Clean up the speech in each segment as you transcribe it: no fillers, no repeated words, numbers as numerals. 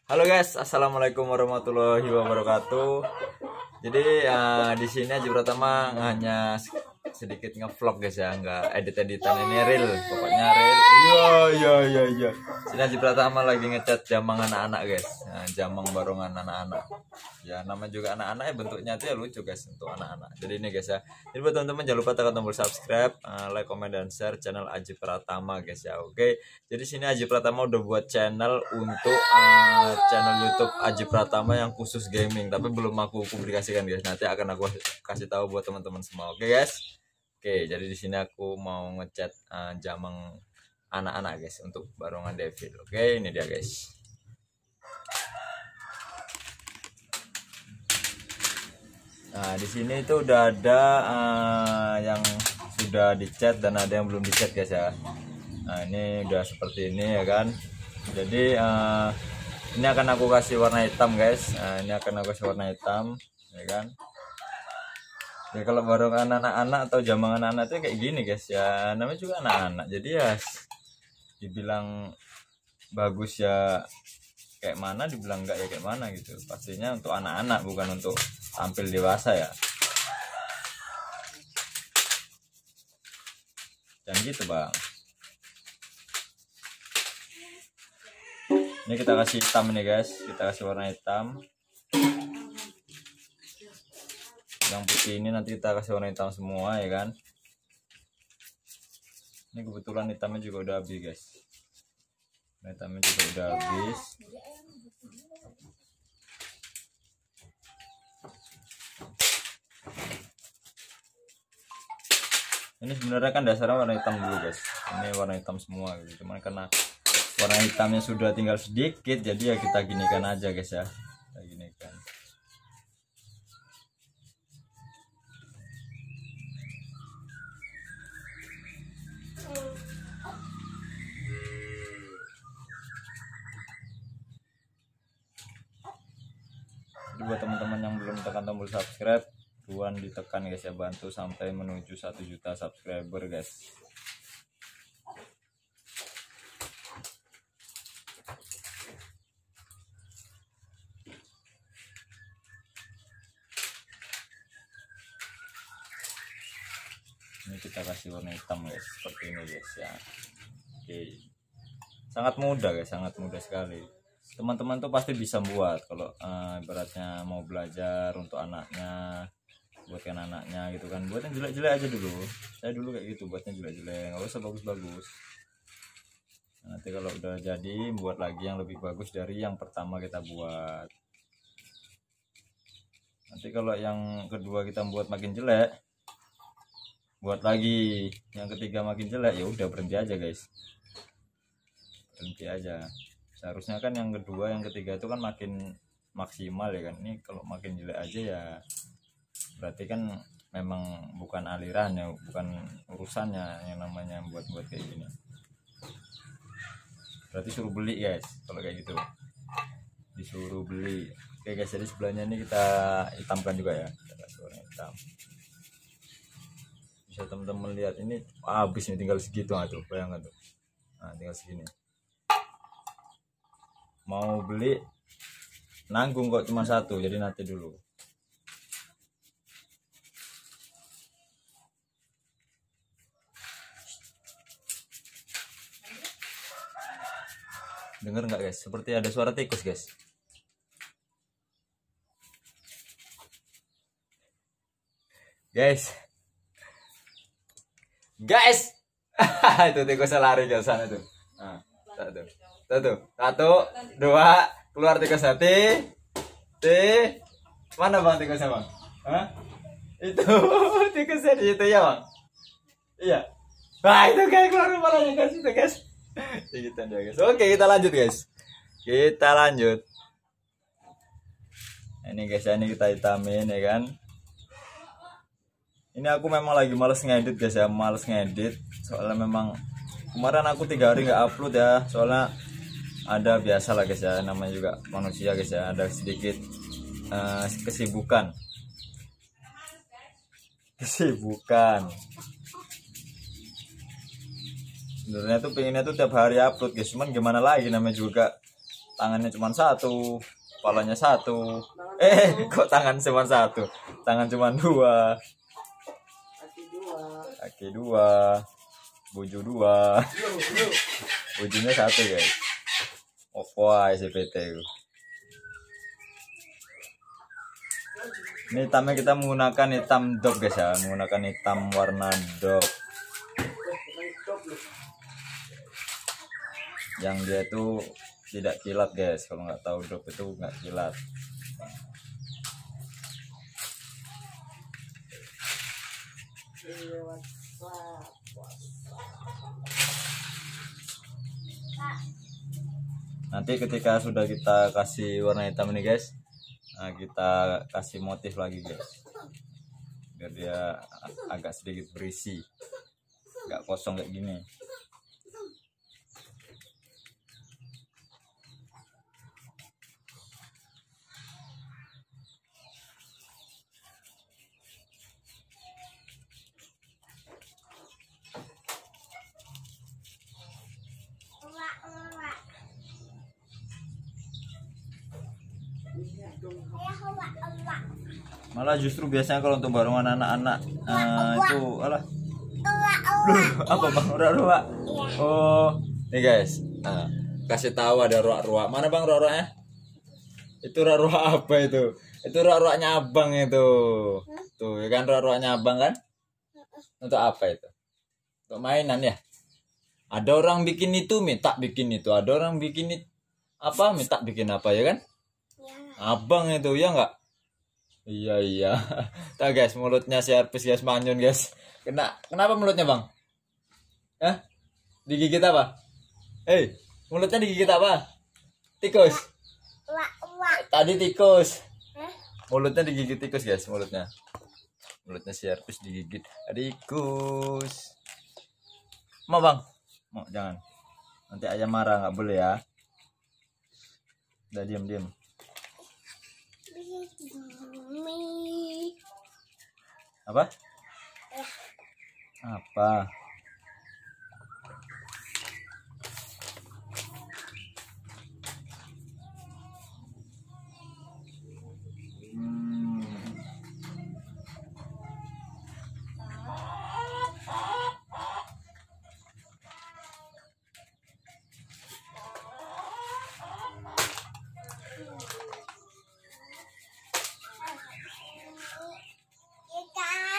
Halo guys, assalamualaikum warahmatullahi wabarakatuh. Jadi di sini Aji Pratama hanya sedikit ngevlog guys ya, nggak edit-editan, ini real, pokoknya real. Iya. Sini Aji Pratama lagi ngecat jamang anak-anak guys, jamang barongan anak-anak. Ya namanya juga anak-anak ya, bentuknya tuh ya lucu guys untuk anak-anak. Jadi ini guys ya. Jadi buat teman-teman jangan lupa tekan tombol subscribe, like, comment, dan share channel Aji Pratama guys ya. Oke. Jadi sini Aji Pratama udah buat channel untuk channel YouTube Aji Pratama yang khusus gaming, tapi belum aku publikasikan guys. Nanti akan aku kasih tahu buat teman-teman semua. Oke guys. Oke, jadi di sini aku mau ngecat jamang anak-anak guys untuk barongan Devil. Oke, ini dia guys. Nah, di sini itu udah ada yang sudah dicat dan ada yang belum dicat guys ya. Nah, ini udah seperti ini ya kan. Jadi ini akan aku kasih warna hitam guys. Nah, ini akan aku kasih warna hitam ya kan. Ya kalau barongan anak-anak atau jamang anak-anak itu kayak gini guys ya, namanya juga anak-anak, jadi ya dibilang bagus ya kayak mana, dibilang enggak ya kayak mana gitu. Pastinya untuk anak-anak, bukan untuk tampil dewasa ya, jangan gitu bang. Ini kita kasih hitam ini guys, kita kasih warna hitam. Yang putih ini nanti kita kasih warna hitam semua ya kan. Ini kebetulan hitamnya juga udah habis guys, hitamnya juga udah habis. Ini sebenarnya kan dasarnya warna hitam dulu guys, ini warna hitam semua gitu. Cuman karena warna hitamnya sudah tinggal sedikit, jadi ya kita ginikan aja guys ya, kita ginikan. Jadi buat teman-teman yang belum tekan tombol subscribe, buruan ditekan guys ya, bantu sampai menuju 1 juta subscriber guys. Ini kita kasih warna hitam guys, seperti ini guys ya. Oke, sangat mudah guys, sangat mudah sekali. Teman-teman tuh pasti bisa buat kalau ibaratnya mau belajar untuk anaknya, buatkan anaknya gitu kan. Buat yang jelek-jelek aja dulu, saya dulu kayak gitu, buatnya jelek-jelek, nggak usah bagus-bagus. Nanti kalau udah jadi, buat lagi yang lebih bagus dari yang pertama kita buat. Nanti kalau yang kedua kita buat makin jelek, buat lagi yang ketiga makin jelek, ya udah berhenti aja guys, berhenti aja. Seharusnya kan yang kedua yang ketiga itu kan makin maksimal ya kan. Ini kalau makin jelek aja ya berarti kan memang bukan alirannya, bukan urusannya yang namanya buat kayak gini. Berarti suruh beli guys kalau kayak gitu, disuruh beli. Oke guys, jadi sebelahnya ini kita hitamkan juga ya, kita kasih warna hitam. Bisa teman-teman lihat ini habis nih, tinggal segitu tuh, bayangkan tuh. Nah, tinggal segini. Mau beli nanggung kok cuma satu, jadi nanti dulu. Dengar nggak guys? Seperti ada suara tikus guys. Guys, itu tikusnya lari ke sana tuh. Nah, satu, dua, keluar tikusnya. Mana bang tikusnya bang? Hah? Itu tikusnya di situ ya bang? Iya. Wah itu kayak keluar kepalanya guys, itu guys. Gitu dia guys. Oke, kita lanjut guys. Kita lanjut. Ini guys, ini kita hitamin ya kan. Ini aku memang lagi males ngedit guys ya, males ngedit. Soalnya memang kemarin aku 3 hari nggak upload ya, soalnya ada biasa lah guys ya, namanya juga manusia guys ya, ada sedikit kesibukan. Sebenarnya tuh pengennya tuh tiap hari upload guys, cuman gimana lagi, namanya juga tangannya cuma satu, kepalanya satu. Kok tangan cuma satu, tangan cuma dua, kaki dua, buju dua, bujunya satu guys. Wah SPT itu. Ini hitamnya kita menggunakan hitam dog guys ya, menggunakan hitam warna dog. Yang dia itu tidak kilat guys, kalau nggak tahu dog itu nggak kilat. Nanti ketika sudah kita kasih warna hitam ini guys, nah kita kasih motif lagi guys, biar dia agak sedikit berisi, nggak kosong kayak gini. Malah justru biasanya kalau untuk barongan anak-anak itu alah. Apa bang? Ruak-ruak. Oh, nih guys. Nah, kasih tahu ada ruak-ruak. Mana bang ruak-ruaknya? Itu ruak-ruak apa itu? Itu ruak-ruaknya abang itu. Tuh, ya kan ruak-ruaknya abang kan? Untuk apa itu? Untuk mainan ya? Ada orang bikin itu, minta bikin itu. Ada orang bikin itu apa, minta bikin apa ya kan? Abang itu ya enggak? Iya. Tahu guys, mulutnya si Arpis guys manyun guys. Kenapa mulutnya bang? Hah? Digigit apa? Mulutnya digigit apa? Tikus. Tadi tikus. Mulutnya digigit tikus guys, mulutnya. Mulutnya si Arpis digigit tikus. Mau bang? Mau jangan. Nanti ayam marah, nggak boleh ya. Udah diam. Apa? Apa?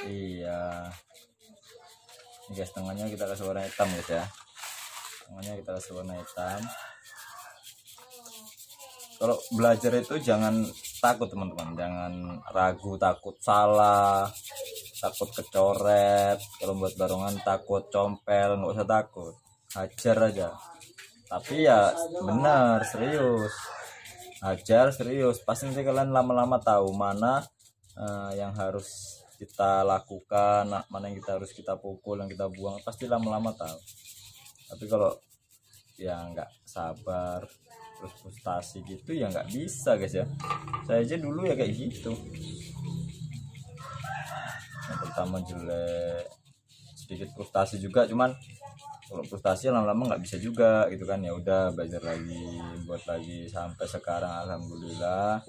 Iya. Ini guys, tengahnya kita kasih warna hitam guys ya. Tengahnya kita kasih warna hitam. Kalau belajar itu jangan takut teman-teman, jangan ragu, takut salah, takut kecoret. Kalau buat barongan takut compel, nggak usah takut, hajar aja. Tapi ya benar, serius, hajar serius. Pasti nanti kalian lama-lama tahu mana yang harus kita lakukan, mana yang kita harus kita pukul, yang kita buang, pasti lama-lama tahu. Tapi kalau ya nggak sabar terus frustasi gitu ya nggak bisa guys ya. Saya aja dulu ya kayak gitu, yang pertama jelek, sedikit frustasi juga, cuman kalau frustasi lama-lama nggak bisa juga gitu kan. Ya udah, belajar lagi, buat lagi, sampai sekarang alhamdulillah.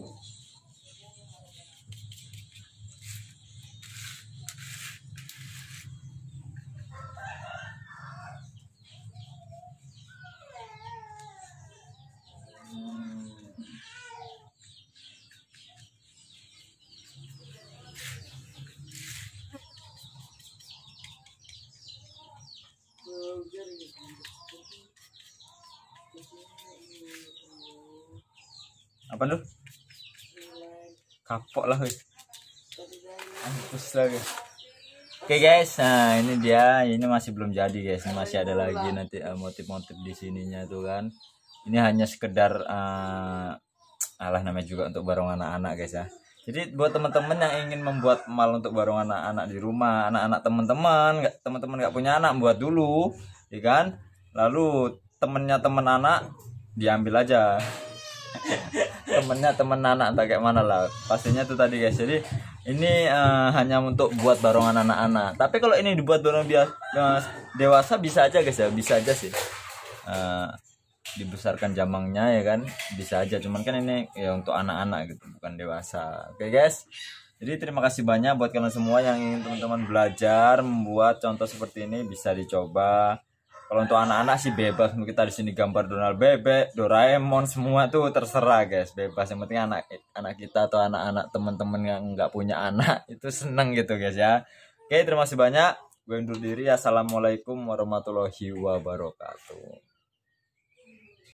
Apa tuh? Kapok lah guys. Mampus lagi. Oke guys, nah ini dia, ini masih belum jadi guys, ini masih ada lagi nanti motif-motif di sininya tuh kan. Ini hanya sekedar alah namanya juga untuk barongan anak-anak guys ya. Jadi buat teman-teman yang ingin membuat mal untuk barongan anak-anak di rumah, anak-anak teman-teman nggak punya anak, buat dulu, ya kan? Lalu temennya teman anak diambil aja. Temennya temen anak entah kayak mana lah, pastinya tuh tadi guys. Jadi ini hanya untuk buat barongan anak-anak. Tapi kalau ini dibuat barongan dewasa bisa aja guys ya, bisa aja sih. dibesarkan jamangnya ya kan, bisa aja, cuman kan ini ya untuk anak-anak gitu, bukan dewasa. Oke guys, jadi terima kasih banyak buat kalian semua yang ingin teman-teman belajar membuat contoh seperti ini, bisa dicoba. Kalau untuk anak-anak sih bebas, kita di sini gambar Donald Bebek, Doraemon, semua tuh terserah guys, bebas. Yang penting anak kita atau anak-anak teman-teman yang nggak punya anak itu seneng gitu guys ya. Oke, terima kasih banyak. Gue undur diri. Assalamualaikum warahmatullahi wabarakatuh.